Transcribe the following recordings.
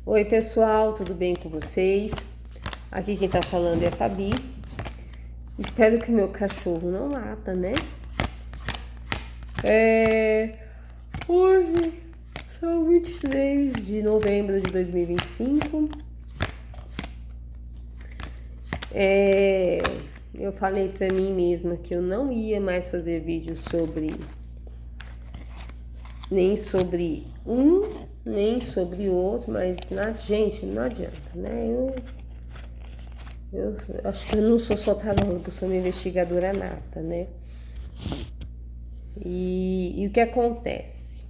Oi pessoal, tudo bem com vocês? Aqui quem tá falando é a Fabi. Espero que o meu cachorro não lata, né? Hoje são 23 de novembro de 2025. Eu falei pra mim mesma que eu não ia mais fazer vídeos nem sobre um, nem sobre outro, mas gente, não adianta, né? Eu acho que eu não sou só taróloga, eu sou uma investigadora nata, né? E o que acontece?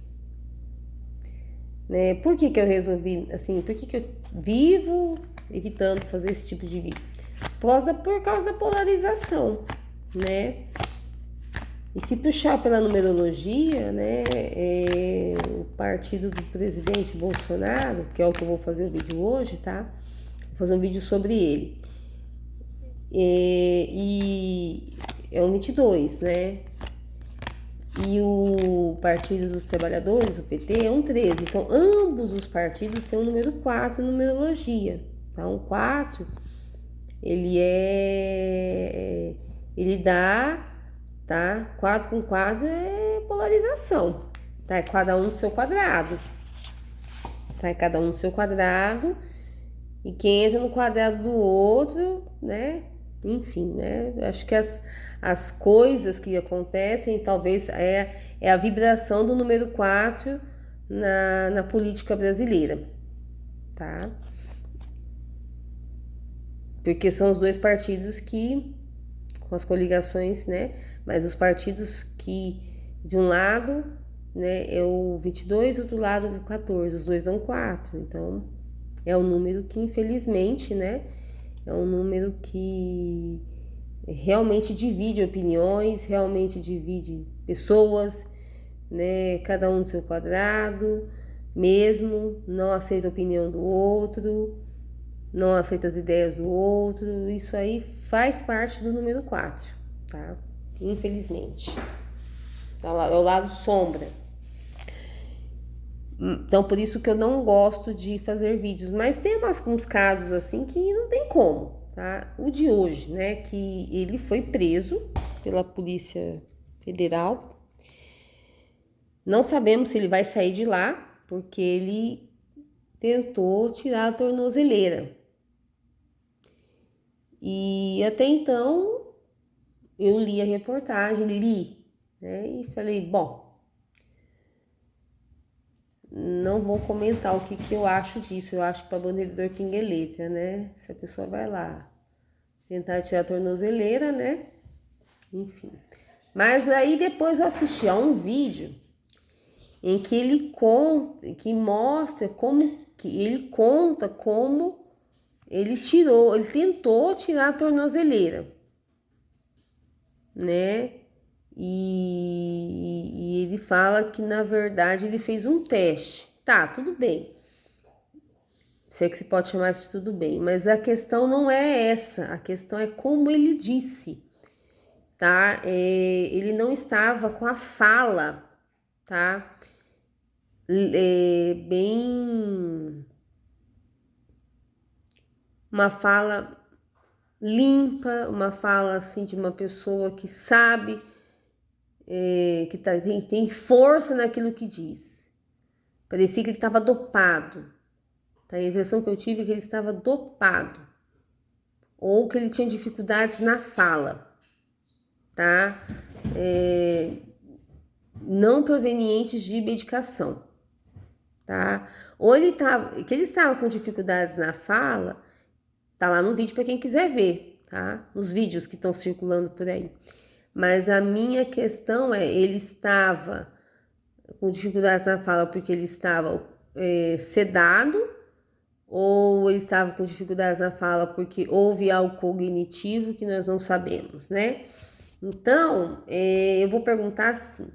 Né? Por que eu resolvi, assim, por que eu vivo evitando fazer esse tipo de vídeo? Por causa da polarização, né? E se puxar pela numerologia, né, o partido do presidente Bolsonaro, que é o que eu vou fazer o vídeo hoje, tá? Vou fazer um vídeo sobre ele. E é um 22, né? E o Partido dos Trabalhadores, o PT, é um 13. Então, ambos os partidos têm um número 4 em numerologia. Então, o 4, ele dá, tá? 4 com 4 é polarização, tá? É cada um no seu quadrado. Tá? É cada um no seu quadrado. E quem entra no quadrado do outro, né? Enfim, né? Acho que as coisas que acontecem, talvez é a vibração do número 4 na política brasileira, tá? Porque são os dois partidos que, com as coligações, né? Mas os partidos que, de um lado, né, é o 22, do outro lado o 14, os dois dão 4, então é um número que, infelizmente, né, é um número que realmente divide opiniões, realmente divide pessoas, né? Cada um no seu quadrado, mesmo, não aceita a opinião do outro, não aceita as ideias do outro. Isso aí faz parte do número 4, tá? Infelizmente. É o lado sombra. Então, por isso que eu não gosto de fazer vídeos. Mas tem uns casos assim que não tem como, tá? O de hoje, né? Que ele foi preso pela Polícia Federal. Não sabemos se ele vai sair de lá, porque ele tentou tirar a tornozeleira. E até então, eu li a reportagem, né? E falei, bom, não vou comentar o que eu acho disso. Eu acho que para bandidor pinga letra, né? Se a pessoa vai lá tentar tirar a tornozeleira, né? Enfim. Mas aí depois eu assisti a um vídeo em que ele conta, que mostra como que ele conta como ele tentou tirar a tornozeleira, né? E ele fala que na verdade ele fez um teste. Tá, tudo bem. Sei que se pode chamar isso de tudo bem, mas a questão não é essa, a questão é como ele disse, tá? Ele não estava com a fala, tá? Bem, uma fala limpa, uma fala assim de uma pessoa que sabe, tem força naquilo que diz. Parecia que ele estava dopado. Tá? A impressão que eu tive é que ele estava dopado. Ou que ele tinha dificuldades na fala, tá? Não provenientes de medicação, tá? Ou que ele estava com dificuldades na fala, tá lá no vídeo para quem quiser ver, tá? Nos vídeos que estão circulando por aí. Mas a minha questão ele estava com dificuldades na fala porque ele estava sedado, ou ele estava com dificuldades na fala porque houve algo cognitivo que nós não sabemos, né? Então, eu vou perguntar assim,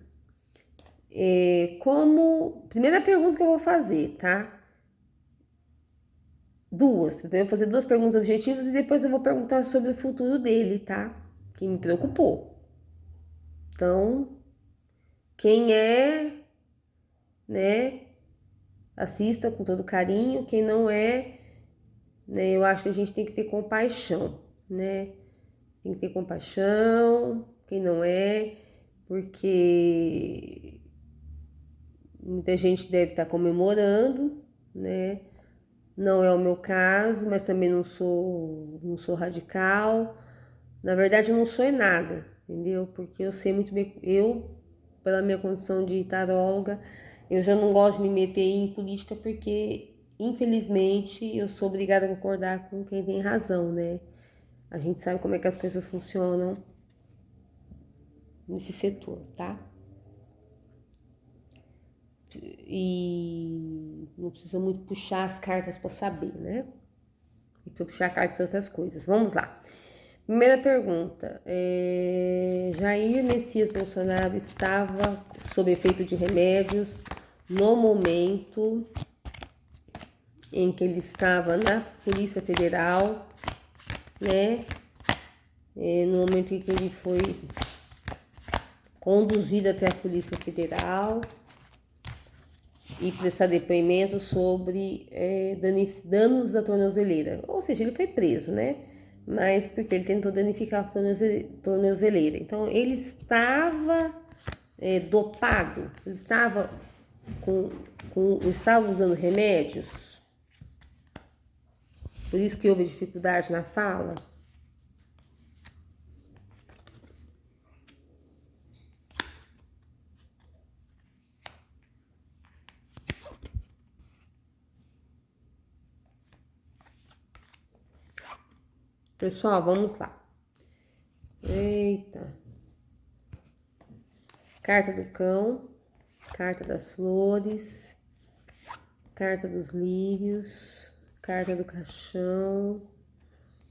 primeira pergunta que eu vou fazer, tá? Duas. Eu vou fazer duas perguntas objetivas e depois eu vou perguntar sobre o futuro dele, tá? Que me preocupou. Então, quem é, né, assista com todo carinho. Quem não é, né, eu acho que a gente tem que ter compaixão, né? Tem que ter compaixão, quem não é, porque muita gente deve estar comemorando, né? Não é o meu caso, mas também não sou radical. Na verdade, eu não sou em nada, entendeu? Porque eu sei muito bem, pela minha condição de taróloga, eu já não gosto de me meter em política porque, infelizmente, eu sou obrigada a concordar com quem tem razão, né? A gente sabe como é que as coisas funcionam nesse setor, tá? E não precisa muito puxar as cartas para saber, né? Tem que puxar a carta para outras coisas. Vamos lá. Primeira pergunta. Jair Messias Bolsonaro estava sob efeito de remédios no momento em que ele estava na Polícia Federal, né? No momento em que ele foi conduzido até a Polícia Federal e prestar depoimento sobre danos da tornozeleira. Ou seja, ele foi preso, né? Mas porque ele tentou danificar a tornozeleira. Então, ele estava dopado, ele estava estava usando remédios, por isso que houve dificuldade na fala. Pessoal, vamos lá. Eita. Carta do cão, carta das flores, carta dos lírios, carta do caixão,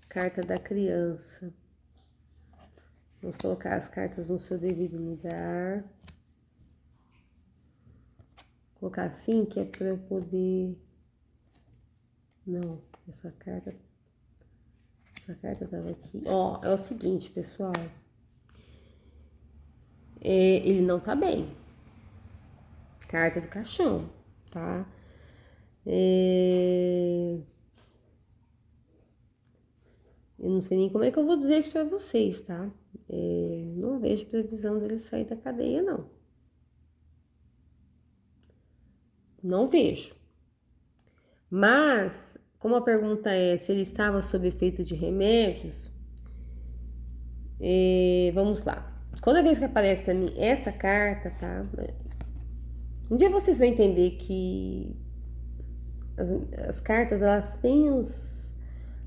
carta da criança. Vamos colocar as cartas no seu devido lugar. Vou colocar assim, que é para eu poder... Não, essa carta tava aqui. Ó, é o seguinte, pessoal. Ele não tá bem. Carta do caixão, tá? Eu não sei nem como é que eu vou dizer isso pra vocês, tá? Não vejo previsão dele sair da cadeia, não. Não vejo. Mas, como a pergunta é se ele estava sob efeito de remédios, vamos lá. Toda vez que aparece pra mim essa carta, tá? Um dia vocês vão entender que as cartas, elas têm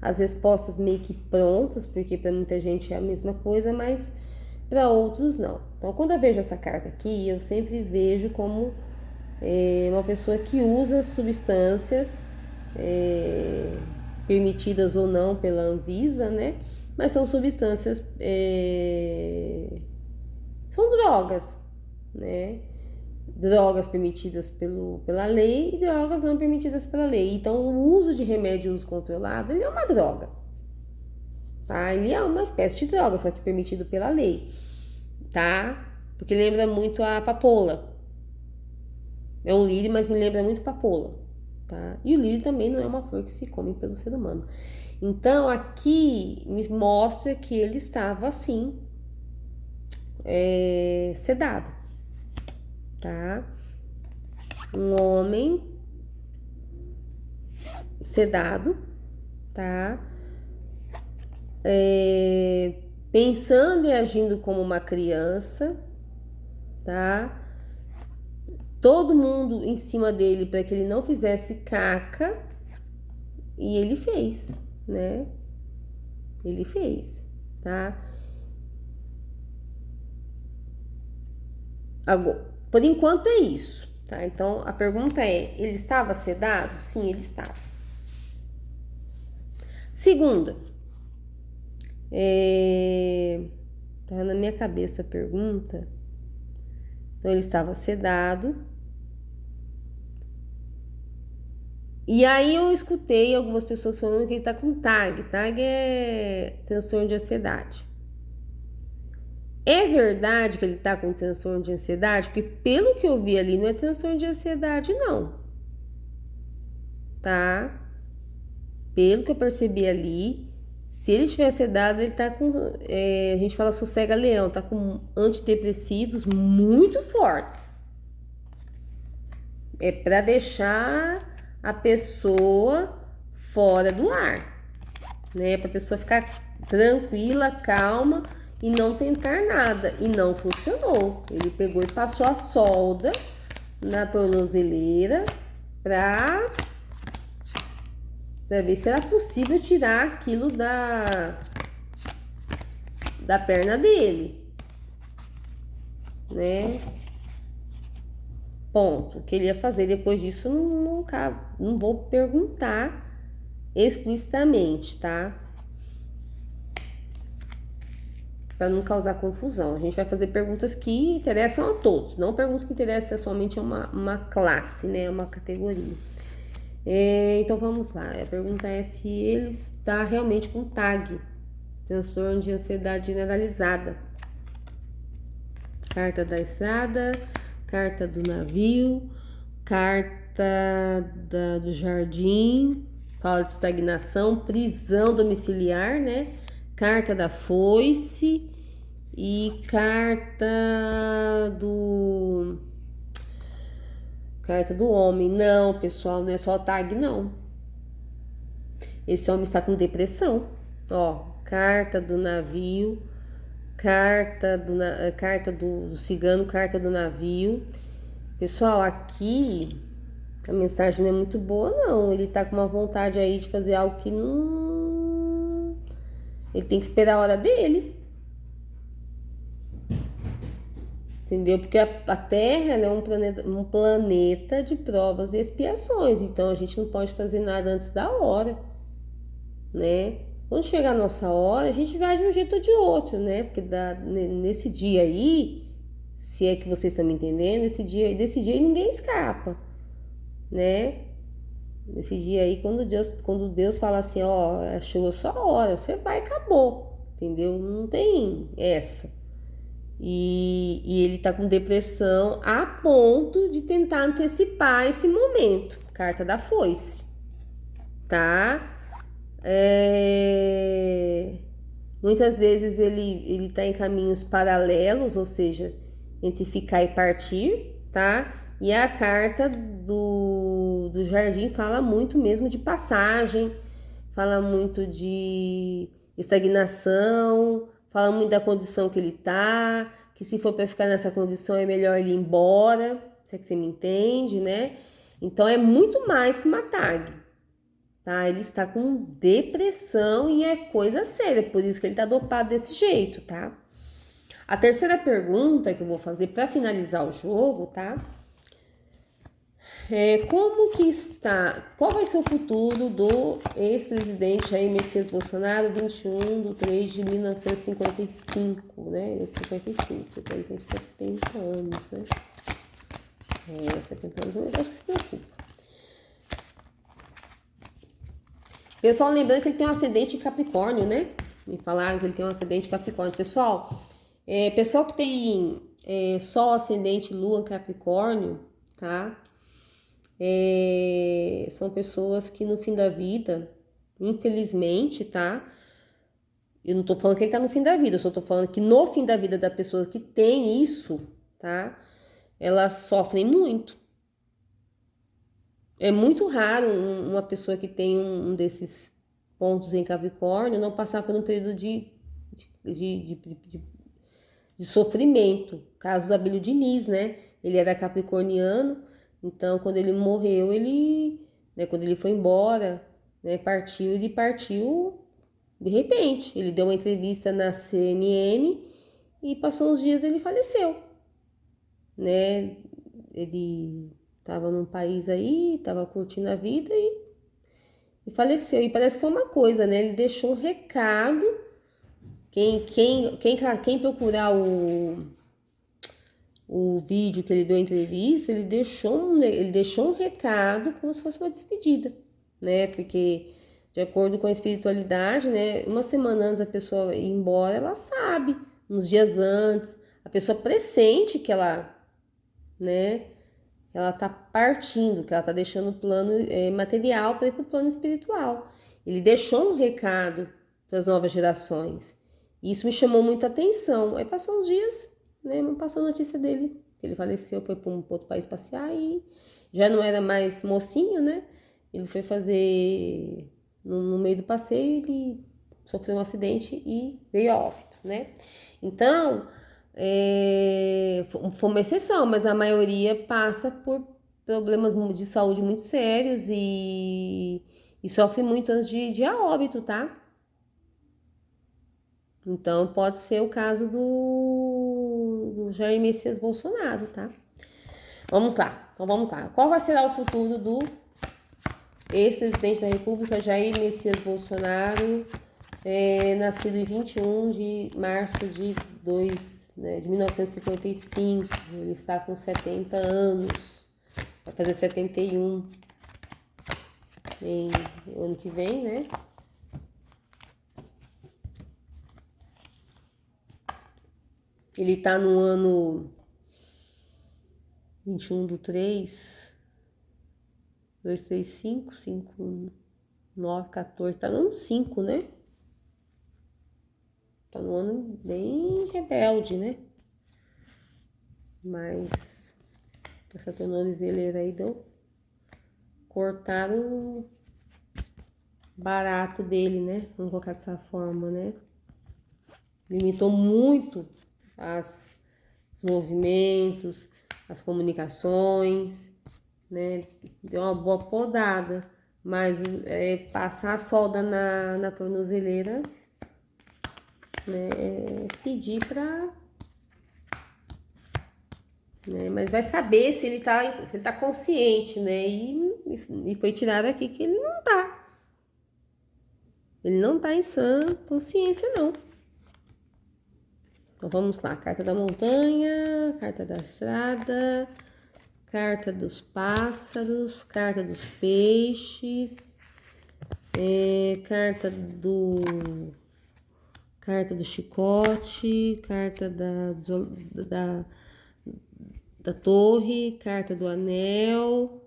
as respostas meio que prontas, porque para muita gente é a mesma coisa, mas para outros não. Então, quando eu vejo essa carta aqui, eu sempre vejo como uma pessoa que usa substâncias permitidas ou não pela Anvisa, né? Mas são substâncias, são drogas, né? Drogas permitidas pela lei e drogas não permitidas pela lei. Então, o uso de remédio uso controlado, ele é uma droga, tá? Ele é uma espécie de droga, só que permitido pela lei, tá? Porque lembra muito a papoula. É um lírio, mas me lembra muito papoula, tá? E o lírio também não é uma flor que se come pelo ser humano. Então, aqui me mostra que ele estava, assim, sedado, tá? Um homem sedado, tá? Pensando e agindo como uma criança, tá? Todo mundo em cima dele para que ele não fizesse caca e ele fez, né? Ele fez, tá? Agora, por enquanto é isso, tá? Então a pergunta é: ele estava sedado? Sim, ele estava. Segunda, tá na minha cabeça a pergunta. Então ele estava sedado. E aí eu escutei algumas pessoas falando que ele tá com TAG. TAG é transtorno de ansiedade. É verdade que ele tá com transtorno de ansiedade? Porque pelo que eu vi ali, não é transtorno de ansiedade, não. tá? Pelo que eu percebi ali, se ele tiver sedado, ele tá com, a gente fala sossega-leão, tá com antidepressivos muito fortes. É para deixar a pessoa fora do ar, né? Para a pessoa ficar tranquila, calma e não tentar nada. E não funcionou. Ele pegou e passou a solda na tornozeleira para ver se era possível tirar aquilo da perna dele, né? Ponto. O que ele ia fazer depois disso, não vou perguntar explicitamente, tá? Para não causar confusão. A gente vai fazer perguntas que interessam a todos, não perguntas que interessam somente a uma classe, né? Uma categoria. Então vamos lá. A pergunta é se ele está realmente com TAG, transtorno de ansiedade generalizada. Carta da estrada, carta do navio, carta do jardim, fala de estagnação, prisão domiciliar, né? Carta da foice e carta do homem. Não, pessoal, não é só tag, não. Esse homem está com depressão. Ó, carta do navio, carta do cigano, carta do navio. Pessoal, aqui a mensagem não é muito boa, não. Ele tá com uma vontade aí de fazer algo que não... Ele tem que esperar a hora dele. Entendeu? Porque a Terra ela é um planeta de provas e expiações. Então, a gente não pode fazer nada antes da hora, né? Quando chegar a nossa hora, a gente vai de um jeito ou de outro, né? Porque nesse dia aí, se é que vocês estão me entendendo, desse dia aí ninguém escapa, né? Nesse dia aí, quando Deus fala assim, ó, chegou a sua hora, você vai e acabou, entendeu? Não tem essa. E ele tá com depressão a ponto de tentar antecipar esse momento. Carta da foice, tá? Muitas vezes ele tá em caminhos paralelos, ou seja, entre ficar e partir, tá? E a carta do jardim fala muito mesmo de passagem, fala muito de estagnação, fala muito da condição que ele tá, que se for para ficar nessa condição é melhor ele ir embora, se é que você me entende, né? Então é muito mais que uma tag, tá? Ele está com depressão e é coisa séria, por isso que ele tá dopado desse jeito, tá? A terceira pergunta que eu vou fazer para finalizar o jogo, tá? Como que está, qual vai ser o futuro do ex-presidente Jair Messias Bolsonaro, 21/3/1955, né? Ele é de 55, ele tem 70 anos, né? 70 anos, mas acho que se preocupa. Pessoal, lembrando que ele tem um ascendente em Capricórnio, né? Me falaram que ele tem um ascendente em Capricórnio. Pessoal, pessoal que tem Sol, ascendente, Lua em Capricórnio, tá? São pessoas que no fim da vida, infelizmente, tá? Eu não tô falando que ele tá no fim da vida, eu só tô falando que no fim da vida da pessoa que tem isso, tá? Elas sofrem muito. É muito raro uma pessoa que tem um desses pontos em Capricórnio não passar por um período de sofrimento. Caso do Abílio Diniz, né? Ele era capricorniano. Então, quando ele morreu, quando ele foi embora, né, ele partiu de repente. Ele deu uma entrevista na CNN e passou uns dias ele faleceu, né? Ele estava num país aí, estava curtindo a vida e faleceu. E parece que é uma coisa, né? Ele deixou um recado. Quem procurar o vídeo que ele deu a entrevista, ele deixou um recado como se fosse uma despedida, né? Porque, de acordo com a espiritualidade, né? Uma semana antes da pessoa ir embora, ela sabe, uns dias antes, a pessoa pressente que ela, né? ela tá partindo, que ela tá deixando o plano material para ir pro plano espiritual. Ele deixou um recado para as novas gerações. E isso me chamou muita atenção. Aí passou uns dias, né? Passou a notícia dele. Ele faleceu, foi para outro país passear e já não era mais mocinho, né? Ele foi fazer no meio do passeio, ele sofreu um acidente e veio a óbito, né? Então, foi uma exceção, mas a maioria passa por problemas de saúde muito sérios e sofre muito antes de ir a óbito, tá? Então, pode ser o caso do Jair Messias Bolsonaro, tá? Vamos lá, então vamos lá. Qual vai ser o futuro do ex-presidente da República, Jair Messias Bolsonaro, nascido em 21 de março de 1955, ele está com 70 anos, vai fazer 71 ano que vem, né? Ele tá no ano 21 do 3, 2, 3, 5, 5, 9, 14, tá no ano 5, né? Tá no ano bem rebelde, né? Mas essa tornozeleira aí cortaram o barato dele, né? Vamos colocar dessa forma, né? Limitou muito os movimentos, as comunicações, né? Deu uma boa podada, mas passar a solda na tornozeleira, né? Pedir pra... Né? Mas vai saber se ele tá consciente, né? E foi tirado aqui que ele não tá. Ele não tá em sã consciência, não. Então vamos lá, carta da montanha, carta da estrada, carta dos pássaros, carta dos peixes, carta do chicote, carta da torre, carta do anel,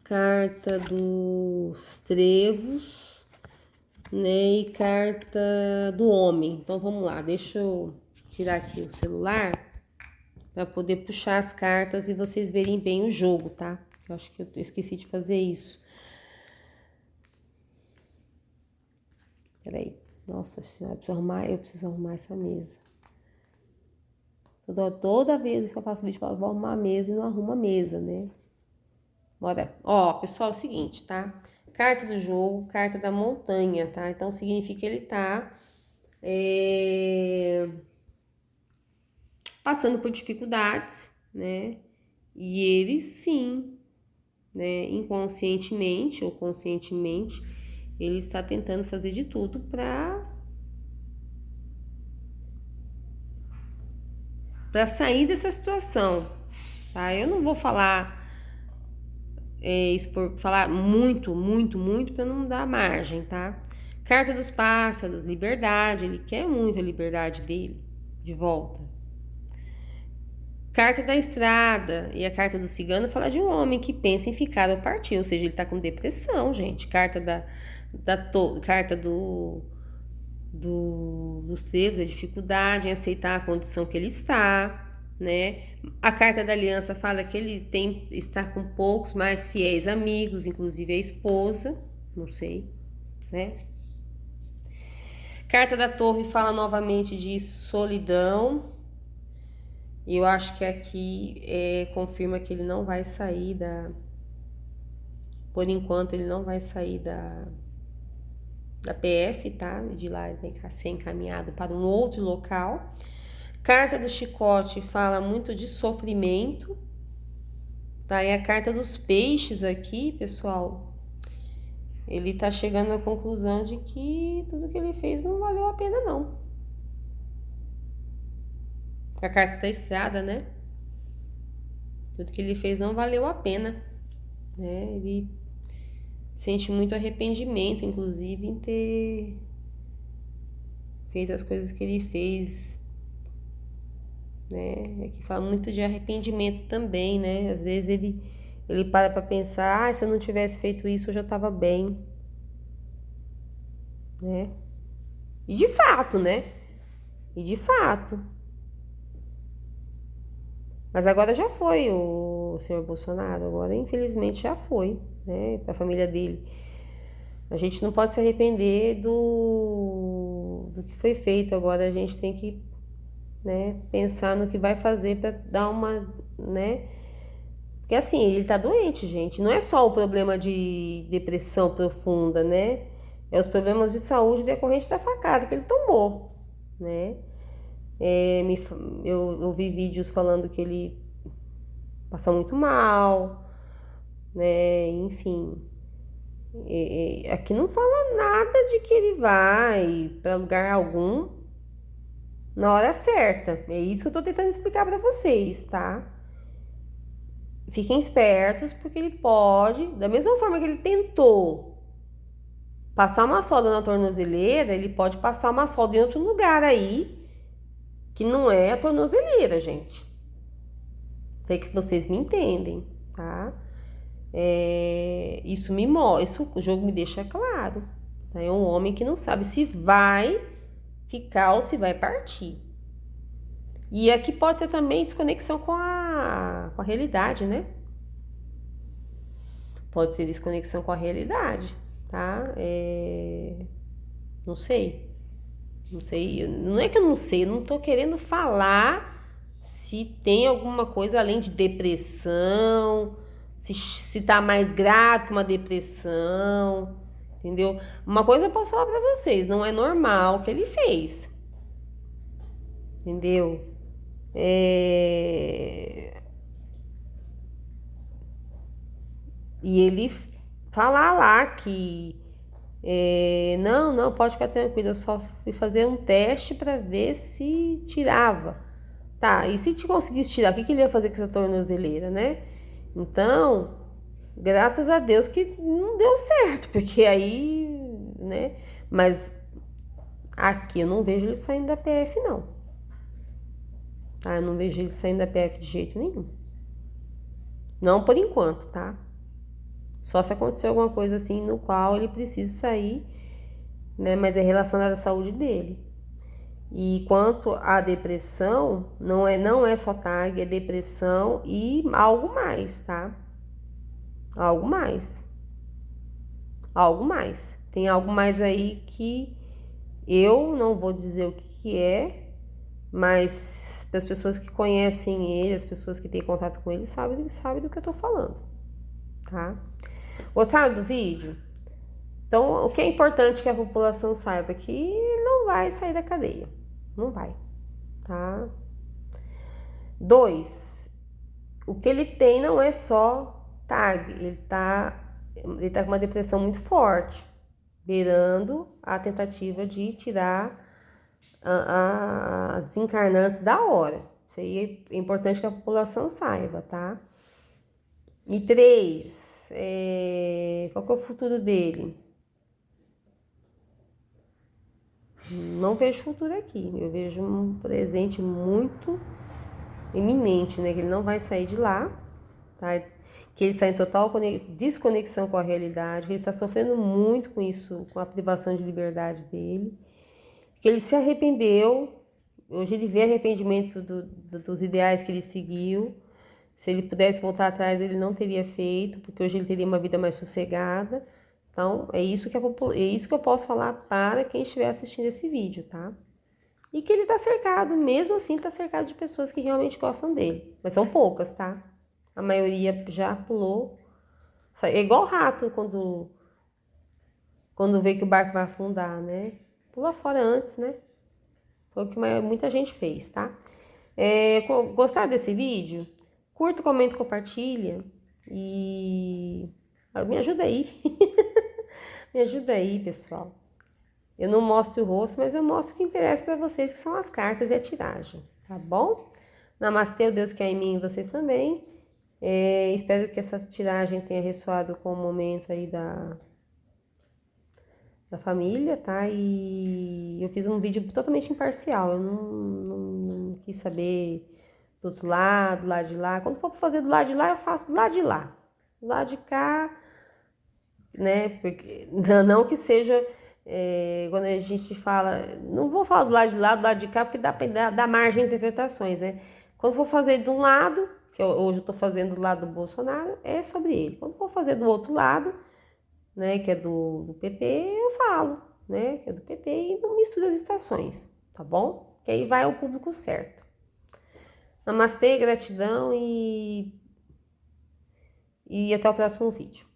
carta dos trevos, né, e carta do homem. Então vamos lá, deixa eu tirar aqui o celular para poder puxar as cartas e vocês verem bem o jogo, tá? Eu acho que eu esqueci de fazer isso. Peraí, nossa senhora, eu preciso arrumar essa mesa. Toda vez que eu faço vídeo, eu falo, vou arrumar a mesa e não arrumo a mesa, né? Bora. Ó, pessoal, é o seguinte, tá? Carta do jogo, carta da montanha, tá? Então, significa que ele tá passando por dificuldades, né? E ele, sim, né, inconscientemente ou conscientemente, ele está tentando fazer de tudo para sair dessa situação, tá? Eu não vou falar falar muito para não dar margem, tá? Carta dos pássaros, liberdade, ele quer muito a liberdade dele de volta. Carta da estrada e a carta do cigano fala de um homem que pensa em ficar ou partir, ou seja, ele tá com depressão, gente. Carta carta dos trevos, a dificuldade em aceitar a condição que ele está, né? A carta da aliança fala que ele está com poucos mais fiéis amigos, inclusive a esposa, não sei, né? Carta da torre fala novamente de solidão. E eu acho que aqui confirma que ele não vai sair por enquanto ele não vai sair da PF, tá? De lá ele vai ser encaminhado para um outro local. Carta do chicote fala muito de sofrimento, tá? E a carta dos peixes aqui, pessoal, ele tá chegando à conclusão de que tudo que ele fez não valeu a pena, não. A carta da estrada, né? Tudo que ele fez não valeu a pena, né? Ele sente muito arrependimento, inclusive, em ter feito as coisas que ele fez né? Aqui fala muito de arrependimento também, né? Às vezes ele para pra pensar, se eu não tivesse feito isso, eu já tava bem, né? E de fato, né? E de fato. Mas agora já foi o senhor Bolsonaro, agora infelizmente já foi, né? Pra família dele. A gente não pode se arrepender do que foi feito, agora a gente tem que, né, pensar no que vai fazer para dar uma, né? Porque assim, ele tá doente, gente. Não é só o problema de depressão profunda, né? É os problemas de saúde decorrente da facada que ele tomou, né? É, eu vi vídeos falando que ele passa muito mal, né? Enfim, aqui não fala nada de que ele vai para lugar algum na hora certa. É isso que eu tô tentando explicar para vocês, tá? Fiquem espertos, porque ele pode, da mesma forma que ele tentou passar uma solda na tornozeleira, ele pode passar uma solda em outro lugar aí, que não é a tornozeleira, gente. Sei que vocês me entendem, tá? Isso me mostra, isso o jogo me deixa claro. Tá? É um homem que não sabe se vai ficar ou se vai partir. E aqui pode ser também desconexão com a realidade, né? Pode ser desconexão com a realidade, tá? Não sei. Não sei. Não é que eu não sei, eu não tô querendo falar se tem alguma coisa além de depressão, se tá mais grave que uma depressão, entendeu? Uma coisa eu posso falar pra vocês, não é normal o que ele fez, entendeu? E ele falar lá que não, não, pode ficar tranquilo, eu só fui fazer um teste pra ver se tirava. Tá, e se te conseguisse tirar, o que ele ia fazer com essa tornozeleira, né? Então, graças a Deus que não deu certo, porque aí, né? Mas aqui eu não vejo ele saindo da PF, não. Tá? Eu não vejo ele saindo da PF de jeito nenhum. Não por enquanto, tá? Só se acontecer alguma coisa assim no qual ele precisa sair, né? Mas é relacionado à saúde dele. E quanto à depressão, não é só TAG, é depressão e algo mais, tá? Algo mais. Algo mais. Tem algo mais aí que eu não vou dizer o que é, mas as pessoas que conhecem ele, as pessoas que têm contato com ele, sabem do que eu tô falando, tá? Gostaram do vídeo? Então, o que é importante que a população saiba é que ele não vai sair da cadeia. Não vai, tá? 2. O que ele tem não é só TAG, ele tá com uma depressão muito forte, beirando a tentativa de tirar a desencarnantes da hora. Isso aí é importante que a população saiba, tá? E 3, qual que é o futuro dele? Não vejo futuro aqui, eu vejo um presente muito iminente, né? Que ele não vai sair de lá, tá? Que ele está em total desconexão com a realidade, que ele está sofrendo muito com isso, com a privação de liberdade dele, que ele se arrependeu, hoje ele vê arrependimento dos ideais que ele seguiu, se ele pudesse voltar atrás ele não teria feito, porque hoje ele teria uma vida mais sossegada. Então, é isso que eu posso falar para quem estiver assistindo esse vídeo, tá? E que ele tá cercado, mesmo assim, tá cercado de pessoas que realmente gostam dele. Mas são poucas, tá? A maioria já pulou. É igual rato quando vê que o barco vai afundar, né? Pula fora antes, né? Foi o que muita gente fez, tá? Gostaram desse vídeo? Curta, comenta, compartilha. E me ajuda aí. Me ajuda aí, pessoal. Eu não mostro o rosto, mas eu mostro o que interessa para vocês, que são as cartas e a tiragem, tá bom? Namastê, o Deus que é em mim e vocês também. Espero que essa tiragem tenha ressoado com o momento aí da família, tá? E eu fiz um vídeo totalmente imparcial, eu não quis saber do outro lado, do lado de lá. Quando for fazer do lado de lá, eu faço do lado de lá. Do lado de cá, né? Porque, não que seja, quando a gente fala, não vou falar do lado de lá, do lado de cá, porque dá margem a interpretações, né? Quando for fazer de um lado, que hoje eu tô fazendo do lado do Bolsonaro, é sobre ele. Quando for fazer do outro lado, né, que é do PT, eu falo, né, que é do PT e não misturo as estações, tá bom? Que aí vai ao público certo. Namastê, gratidão e até o próximo vídeo.